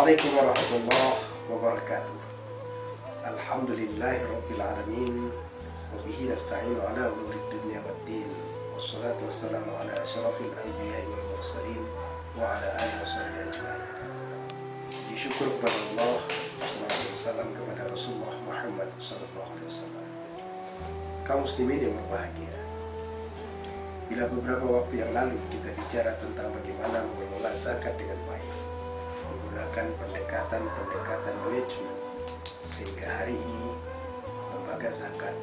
Assalamualaikum warahmatullahi wabarakatuh. Alhamdulillahi rabbil alamin. Wabihi nasta'inu ala umuri dunya waddin. Wassalatu wassalamu ala asyrafil anbiya'i wal mursalin wa ala alihi washabihi ajma'in. Disyukur kepada Allah, wassalatu wassalam kepada Rasulullah Muhammad sallallahu alaihi wasallam. Kaum muslimin yang berbahagia, bila beberapa waktu yang lalu kita bicara tentang bagaimana mengelola zakat dengan baik, menggunakan pendekatan manajemen, sehingga hari ini lembaga zakat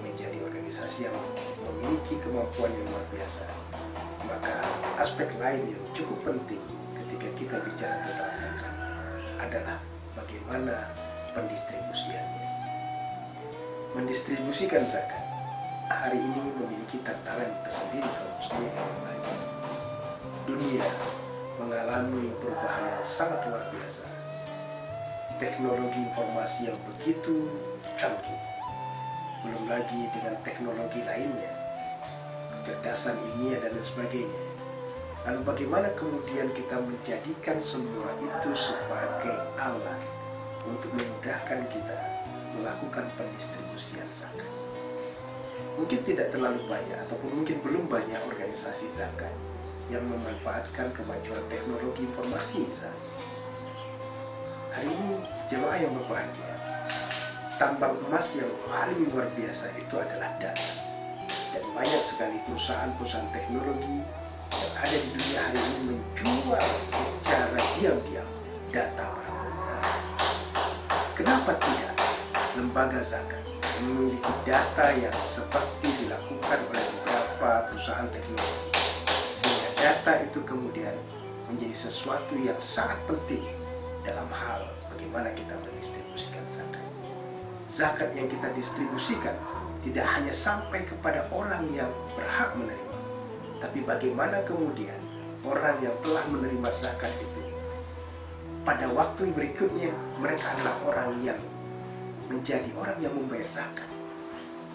menjadi organisasi yang memiliki kemampuan yang luar biasa, maka aspek lain yang cukup penting ketika kita bicara tentang zakat adalah bagaimana pendistribusiannya. Mendistribusikan zakat hari ini memiliki tantangan tersendiri kalau muslimin yang lain. Dunia mengalami perubahan yang sangat luar biasa. Teknologi informasi yang begitu canggih, belum lagi dengan teknologi lainnya, kecerdasan ilmiah dan lain sebagainya. Lalu bagaimana kemudian kita menjadikan semua itu sebagai alat untuk memudahkan kita melakukan pendistribusian zakat? Mungkin tidak terlalu banyak ataupun mungkin belum banyak organisasi zakat yang memanfaatkan kemajuan teknologi informasi misalnya. Hari ini jemaah yang berbahagia, tambang emas yang paling luar biasa itu adalah data. Dan banyak sekali perusahaan-perusahaan teknologi yang ada di dunia hari ini menjual secara diam-diam data para pengguna. Kenapa tidak lembaga zakat memiliki data yang seperti dilakukan oleh beberapa perusahaan teknologi, sehingga data itu kemudian menjadi sesuatu yang sangat penting dalam hal bagaimana kita mendistribusikan zakat. Zakat yang kita distribusikan tidak hanya sampai kepada orang yang berhak menerima, tapi bagaimana kemudian orang yang telah menerima zakat itu pada waktu berikutnya mereka adalah orang yang menjadi orang yang membayar zakat.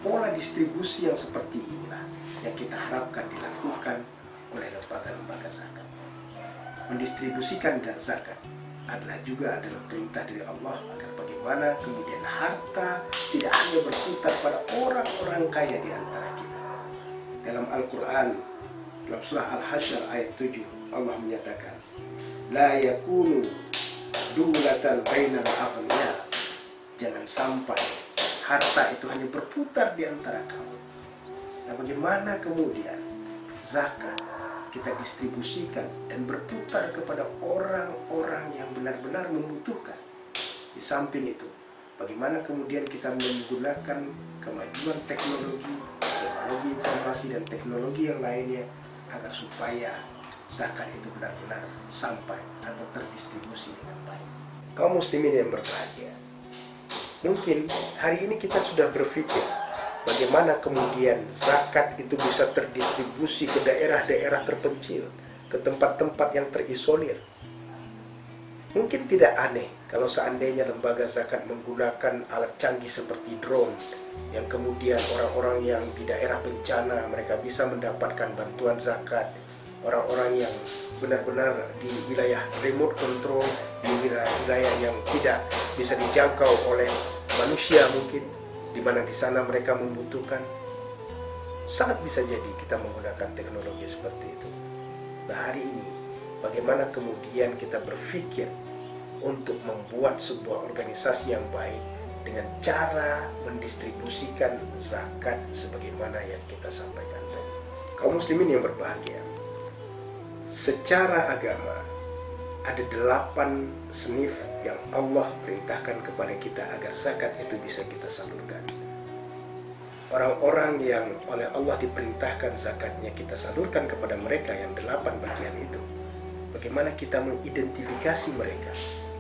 Pola distribusi yang seperti inilah yang kita harapkan dilakukan oleh lembaga-lembaga zakat. Mendistribusikan zakat adalah perintah dari Allah agar bagaimana kemudian harta tidak hanya berputar pada orang-orang kaya di antara kita. Dalam Al-Quran, dalam surah Al-Hasyr ayat 7, Allah menyatakan, La yakunu dulatan bainal aghniya. Jangan sampai harta itu hanya berputar di antara kamu. Nah, bagaimana kemudian zakat kita distribusikan dan berputar kepada orang-orang yang benar-benar membutuhkan. Di samping itu, bagaimana kemudian kita menggunakan kemajuan teknologi informasi dan teknologi yang lainnya agar supaya zakat itu benar-benar sampai atau terdistribusi dengan baik. Kaum muslimin yang berbahagia, mungkin hari ini kita sudah berpikir bagaimana kemudian zakat itu bisa terdistribusi ke daerah-daerah terpencil, ke tempat-tempat yang terisolir. Mungkin tidak aneh kalau seandainya lembaga zakat menggunakan alat canggih seperti drone, yang kemudian orang-orang yang di daerah bencana mereka bisa mendapatkan bantuan zakat. Orang-orang yang benar-benar di wilayah remote control, di wilayah yang tidak bisa dijangkau oleh manusia mungkin, di mana di sana mereka membutuhkan, sangat bisa jadi kita menggunakan teknologi seperti itu. Nah, hari ini bagaimana kemudian kita berpikir untuk membuat sebuah organisasi yang baik dengan cara mendistribusikan zakat sebagaimana yang kita sampaikan tadi. Kaum muslimin yang berbahagia, secara agama ada 8 senif yang Allah perintahkan kepada kita agar zakat itu bisa kita salurkan. Orang-orang yang oleh Allah diperintahkan zakatnya kita salurkan kepada mereka yang 8 bagian itu. Bagaimana kita mengidentifikasi mereka?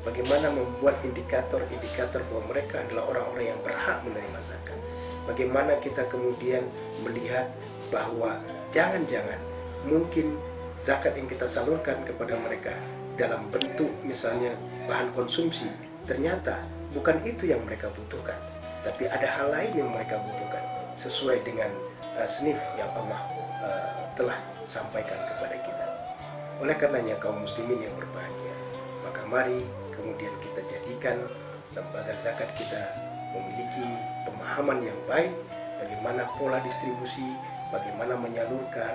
Bagaimana membuat indikator-indikator bahwa mereka adalah orang-orang yang berhak menerima zakat? Bagaimana kita kemudian melihat bahwa jangan-jangan mungkin zakat yang kita salurkan kepada mereka dalam bentuk misalnya bahan konsumsi, ternyata bukan itu yang mereka butuhkan, tapi ada hal lain yang mereka butuhkan sesuai dengan senif yang Allah telah sampaikan kepada kita. Oleh karenanya kaum muslimin yang berbahagia, Maka mari kemudian kita jadikan lembaga zakat kita memiliki pemahaman yang baik bagaimana pola distribusi, bagaimana menyalurkan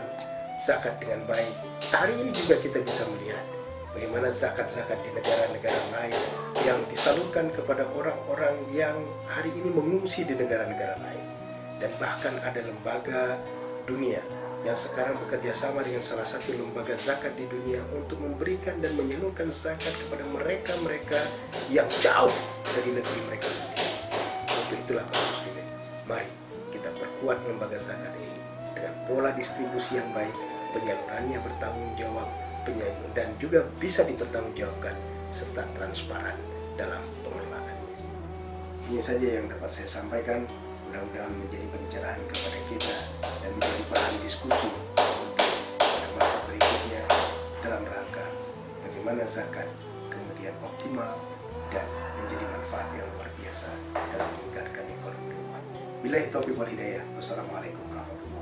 zakat dengan baik. Hari ini juga kita bisa melihat bagaimana zakat-zakat di negara-negara lain yang disalurkan kepada orang-orang yang hari ini mengungsi di negara-negara lain. Dan bahkan ada lembaga dunia yang sekarang bekerja sama dengan salah satu lembaga zakat di dunia untuk memberikan dan menyalurkan zakat kepada mereka-mereka yang jauh dari negeri mereka sendiri. Untuk itulah kaum muslimin, mari kita perkuat lembaga zakat ini dengan pola distribusi yang baik, penyalurannya bertanggung jawab, dan juga bisa dipertanggungjawabkan serta transparan dalam pengelolaannya. Ini saja yang dapat saya sampaikan. Mudah-mudahan menjadi pencerahan kepada kita dan menjadi bahan diskusi pada masa berikutnya dalam rangka bagaimana zakat kemudian optimal dan menjadi manfaat yang luar biasa dalam meningkatkan ekonomi umat. Billahi taufiq wal hidayah. Wassalamualaikum warahmatullahi wabarakatuh.